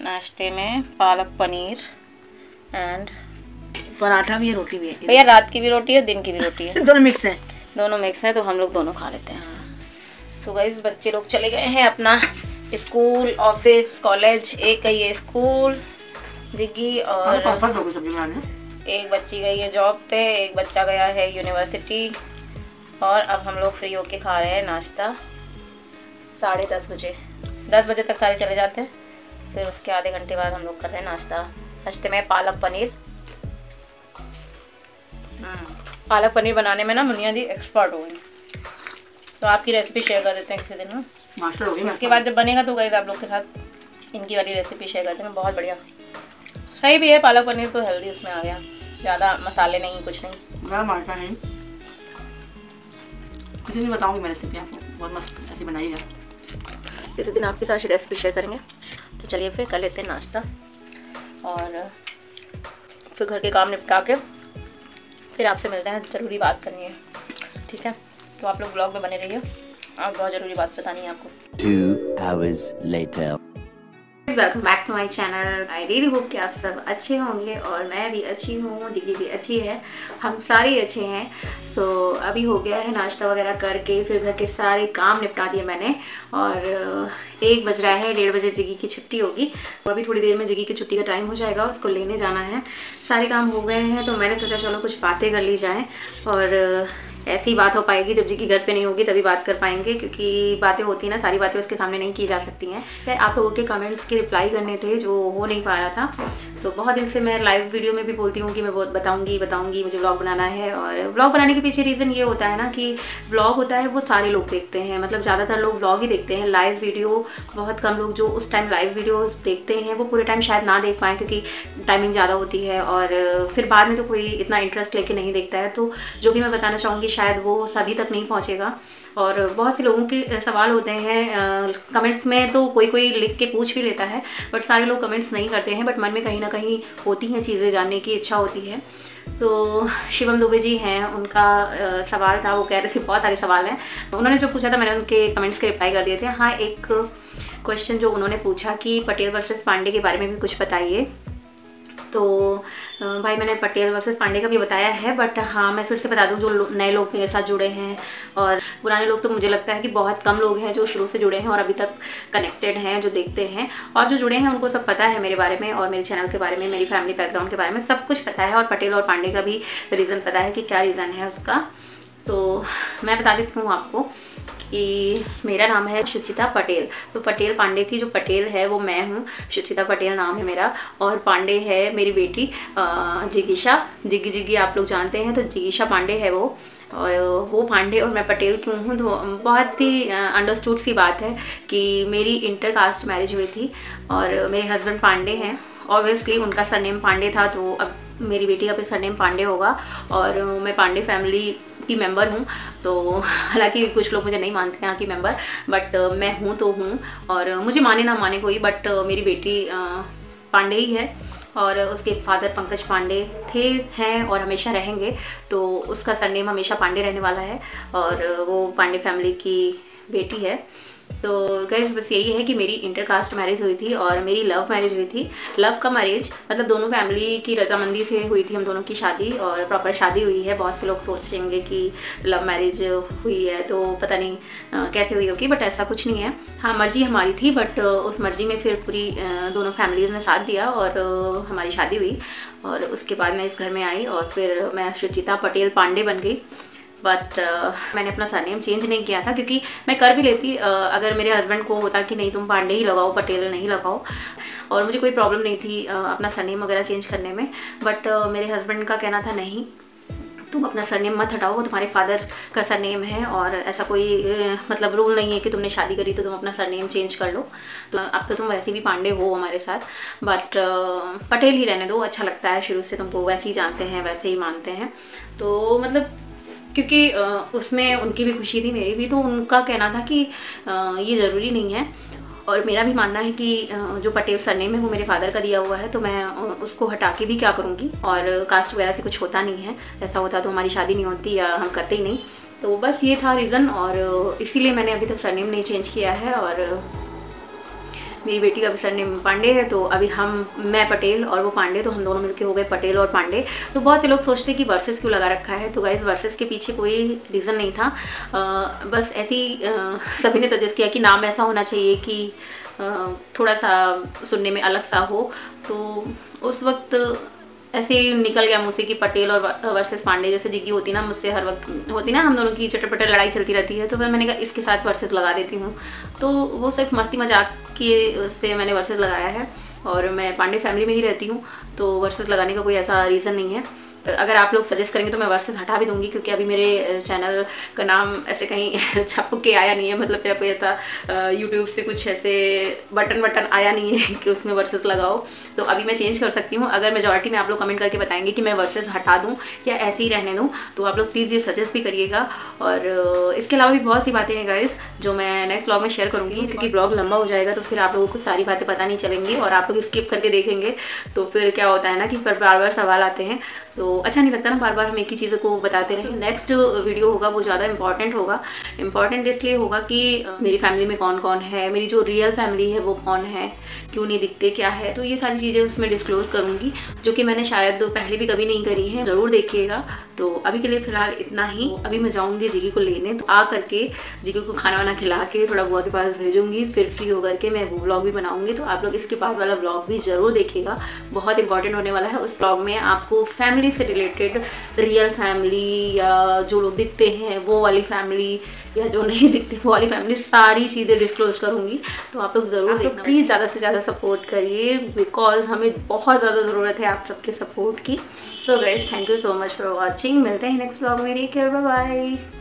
नाश्ते में पालक पनीर एंड पराठा भी है, रोटी भी है। भैया रात की भी रोटी है, दिन की भी रोटी है। दोनों मिक्स है। दोनों मिक्स है तो हम लोग दोनों खा लेते हैं। तो गाइस बच्चे लोग चले गए हैं अपना स्कूल, ऑफिस, कॉलेज। एक गई है स्कूल जिग्गी, और सब्जी बनाने। एक बच्ची गई है जॉब पे, एक बच्चा गया है यूनिवर्सिटी। और अब हम लोग फ्री होके खा रहे हैं नाश्ता 10:30 बजे। 10 बजे तक सारे चले जाते हैं, फिर उसके आधे घंटे बाद हम लोग कर रहे हैं नाश्ता। नाश्ते में पालक पनीर। पालक पनीर बनाने में ना मुनिया दी एक्सपर्ट हो गई, तो आपकी रेसिपी शेयर कर देते हैं किसी दिन। मास्टर हो गई। इसके बाद जब बनेगा तो गाइस आप लोग के साथ इनकी वाली रेसिपी शेयर करते हैं। बहुत बढ़िया, सही भी है पालक पनीर, तो हेल्दी उसमें आ गया, ज़्यादा मसाले नहीं, कुछ नहीं। मैं मारता नहीं, किसी दिन बताऊंगी मैं रेसिपी आपको, बहुत मस्त ऐसी बनाई है। किसी दिन आपके साथ रेसिपी शेयर करेंगे। तो चलिए फिर कर लेते हैं नाश्ता, और फिर घर के काम निपटा के फिर आपसे मिलते हैं। ज़रूरी बात करनी है, ठीक है? तो आप लोग ब्लॉग में बने रहिए, और बहुत ज़रूरी बात बतानी है आपको। 2 hours later. Welcome back to my channel. I really hope कि आप सब अच्छे होंगे, और मैं भी अच्छी हूँ, जिग्गी भी अच्छी है, हम सारे अच्छे हैं। सो अभी हो गया है नाश्ता वगैरह करके, फिर घर के सारे काम निपटा दिए मैंने, और 1 बज रहा है, 1:30 बजे जिग्गी की छुट्टी होगी। तो अभी थोड़ी देर में जिग्गी की छुट्टी का टाइम हो जाएगा, उसको लेने जाना है। सारे काम हो गए हैं, तो मैंने सोचा चलो कुछ बातें कर ली जाएँ, और ऐसी बात हो पाएगी जब जिग्गी घर पे नहीं होगी तभी बात कर पाएंगे, क्योंकि बातें होती हैं ना, सारी बातें उसके सामने नहीं की जा सकती हैं। आप लोगों के कमेंट्स के रिप्लाई करने थे जो हो नहीं पा रहा था, तो बहुत दिन से मैं लाइव वीडियो में भी बोलती हूँ कि मैं बहुत बताऊँगी मुझे व्लॉग बनाना है। और व्लॉग बनाने के पीछे रीज़न ये होता है ना कि व्लॉग होता है वो सारे लोग देखते हैं, मतलब ज़्यादातर लोग व्लॉग ही देखते हैं, लाइव वीडियो बहुत कम लोग जो उस टाइम लाइव वीडियोस देखते हैं वो पूरे टाइम शायद ना देख पाएँ, क्योंकि टाइमिंग ज़्यादा होती है, और फिर बाद में तो कोई इतना इंटरेस्ट लेके नहीं देखता है। तो जो भी मैं बताना चाहूँगी शायद वो सभी तक नहीं पहुँचेगा। और बहुत से लोगों के सवाल होते हैं कमेंट्स में, तो कोई लिख के पूछ भी लेता है, बट सारे लोग कमेंट्स नहीं करते हैं, बट मन में कहीं ना कहीं होती हैं चीज़ें, जानने की इच्छा होती है। तो शिवम दुबे जी हैं, उनका सवाल था, वो कह रहे थे बहुत सारे सवाल हैं, उन्होंने जो पूछा था मैंने उनके कमेंट्स के रिप्लाई कर दिए थे। हाँ, एक क्वेश्चन जो उन्होंने पूछा कि पटेल वर्सेस पांडे के बारे में भी कुछ बताइए, तो भाई मैंने पटेल वर्सेस पांडे का भी बताया है, बट हाँ मैं फिर से बता दूं, जो नए लोग मेरे साथ जुड़े हैं, और पुराने लोग तो मुझे लगता है कि बहुत कम लोग हैं जो शुरू से जुड़े हैं और अभी तक कनेक्टेड हैं, जो देखते हैं, और जो जुड़े हैं उनको सब पता है मेरे बारे में और मेरे चैनल के बारे में, मेरी फैमिली बैकग्राउंड के बारे में सब कुछ पता है, और पटेल और पांडे का भी रीज़न पता है कि क्या रीज़न है उसका। तो मैं बता देती हूँ आपको कि मेरा नाम है शुचिता पटेल। तो पटेल पांडे की जो पटेल है वो मैं हूँ, शुचिता पटेल नाम है मेरा, और पांडे है मेरी बेटी जिगीशा। जिग्गी आप लोग जानते हैं, तो जिगीशा पांडे है वो, और वो पांडे और मैं पटेल क्यों हूँ, तो बहुत ही अंडरस्टूड सी बात है कि मेरी इंटरकास्ट मैरिज हुई थी, और मेरे हस्बैंड पांडे हैं। ऑब्वियसली उनका सरनेम पांडे था, तो अब मेरी बेटी का भी सरनेम पांडे होगा, और मैं पांडे फैमिली की मेंबर हूँ। तो हालांकि कुछ लोग मुझे नहीं मानते हैं यहाँ की मेंबर, बट मैं हूँ तो हूँ, और मुझे माने ना माने कोई, बट मेरी बेटी पांडे ही है, और उसके फादर पंकज पांडे हैं और हमेशा रहेंगे, तो उसका सरनेम हमेशा पांडे रहने वाला है, और वो पांडे फैमिली की बेटी है। तो गाइस बस यही है कि मेरी इंटरकास्ट मैरिज हुई थी और मेरी लव मैरिज हुई थी। लव का मैरिज मतलब दोनों फैमिली की रजामंदी से हुई थी हम दोनों की शादी, और प्रॉपर शादी हुई है। बहुत से लोग सोचेंगे कि लव मैरिज हुई है तो पता नहीं कैसे हुई होगी, बट ऐसा कुछ नहीं है। हाँ, मर्जी हमारी थी, बट उस मर्जी में फिर पूरी दोनों फैमिलीज़ ने साथ दिया और हमारी शादी हुई, और उसके बाद मैं इस घर में आई और फिर मैं शुचिता पटेल पांडे बन गई। बट मैंने अपना सरनेम चेंज नहीं किया था, क्योंकि मैं कर भी लेती अगर मेरे हस्बैंड को होता कि नहीं तुम पांडे ही लगाओ, पटेल नहीं लगाओ, और मुझे कोई प्रॉब्लम नहीं थी अपना सरनेम वगैरह चेंज करने में। बट मेरे हस्बैंड का कहना था नहीं, तुम अपना सरनेम मत हटाओ, वो तुम्हारे फादर का सरनेम है, और ऐसा कोई मतलब रूल नहीं है कि तुमने शादी करी तो तुम अपना सरनेम चेंज कर लो, तो अब तो तुम वैसे भी पांडे हो हमारे साथ, बट पटेल ही रहने दो, अच्छा लगता है, शुरू से तुमको वैसे ही जानते हैं, वैसे ही मानते हैं। तो मतलब क्योंकि उसमें उनकी भी खुशी थी, मेरी भी, तो उनका कहना था कि ये ज़रूरी नहीं है, और मेरा भी मानना है कि जो पटेल सरनेम है वो मेरे फादर का दिया हुआ है, तो मैं उसको हटा के भी क्या करूँगी, और कास्ट वगैरह से कुछ होता नहीं है, ऐसा होता तो हमारी शादी नहीं होती या हम करते ही नहीं। तो बस ये था रीज़न, और इसीलिए मैंने अभी तक सरनेम नहीं चेंज किया है। और मेरी बेटी का भी सरनेम पांडे है, तो अभी मैं पटेल और वो पांडे, तो हम दोनों मिलके हो गए पटेल और पांडे। तो बहुत से लोग सोचते हैं कि वर्सेस क्यों लगा रखा है, तो गाइस वर्सेस के पीछे कोई रीज़न नहीं था, बस ऐसी सभी ने सजेस्ट किया कि नाम ऐसा होना चाहिए कि थोड़ा सा सुनने में अलग सा हो। तो उस वक्त ऐसे ही निकल गया मुझसे कि पटेल और वर्सेस पांडे, जैसे जिग्गी होती ना मुझसे हर वक्त होती ना, हम दोनों की चटपट लड़ाई चलती रहती है, तो फिर मैंने कहा इसके साथ वर्सेस लगा देती हूँ। तो वो सिर्फ मस्ती मजाक की उससे मैंने वर्सेस लगाया है, और मैं पांडे फैमिली में ही रहती हूँ, तो वर्सेस लगाने का कोई ऐसा रीज़न नहीं है। अगर आप लोग सजेस्ट करेंगे तो मैं वर्सेस हटा भी दूंगी, क्योंकि अभी मेरे चैनल का नाम ऐसे कहीं छप के आया नहीं है, मतलब मेरा कोई ऐसा यूट्यूब से कुछ ऐसे बटन आया नहीं है कि उसमें वर्सेस लगाओ। तो अभी मैं चेंज कर सकती हूँ। अगर मेजॉरिटी में आप लोग कमेंट करके बताएंगे कि मैं वर्सेस हटा दूँ या ऐसे ही रहने दूँ, तो आप लोग प्लीज़ ये सजेस्ट भी करिएगा। और इसके अलावा भी बहुत सी बातें हैं गाइस जो मैं नेक्स्ट ब्लॉग में शेयर करूँगी, क्योंकि ब्लॉग लंबा हो जाएगा तो फिर आप लोगों को सारी बातें पता नहीं चलेंगी, और आप लोग स्किप करके देखेंगे तो फिर क्या होता है ना कि फिर बार बार सवाल आते हैं, तो अच्छा नहीं लगता ना बार बार हम एक ही चीज़ों को बताते रहें। नेक्स्ट वीडियो होगा वो ज़्यादा इंपॉर्टेंट होगा। इंपॉर्टेंट इसलिए होगा कि मेरी फैमिली में कौन कौन है, मेरी जो रियल फैमिली है वो कौन है, क्यों नहीं दिखते, क्या है, तो ये सारी चीज़ें उसमें डिस्क्लोज़ करूँगी, जो कि मैंने शायद पहले भी कभी नहीं करी है। ज़रूर देखिएगा। तो अभी के लिए फ़िलहाल इतना ही। अभी मैं जाऊँगी जिगी को लेने, तो आ करके जिगी को खाना वाना खिला के थोड़ा बुआ के पास भेजूँगी, फिर फ्री होकर के मैं वो ब्लॉग भी बनाऊँगी। तो आप लोग इसके बाद वाला ब्लॉग भी ज़रूर देखिएगा, बहुत इंपॉर्टेंट होने वाला है। उस ब्लॉग में आपको फैमिली से रिलेटेड, रियल फैमिली या जो लोग दिखते हैं वो वाली फैमिली, या जो नहीं दिखते वो वाली फैमिली, सारी चीज़ें डिस्क्लोज करूँगी। तो आप लोग ज़रूर देखना, प्लीज़ ज़्यादा से ज़्यादा सपोर्ट करिए, बिकॉज हमें बहुत ज़्यादा ज़रूरत है आप सबके सपोर्ट की। So guys, thank you so much for watching. मिलते हैं नेक्स्ट ब्लॉग में। Take care, bye bye.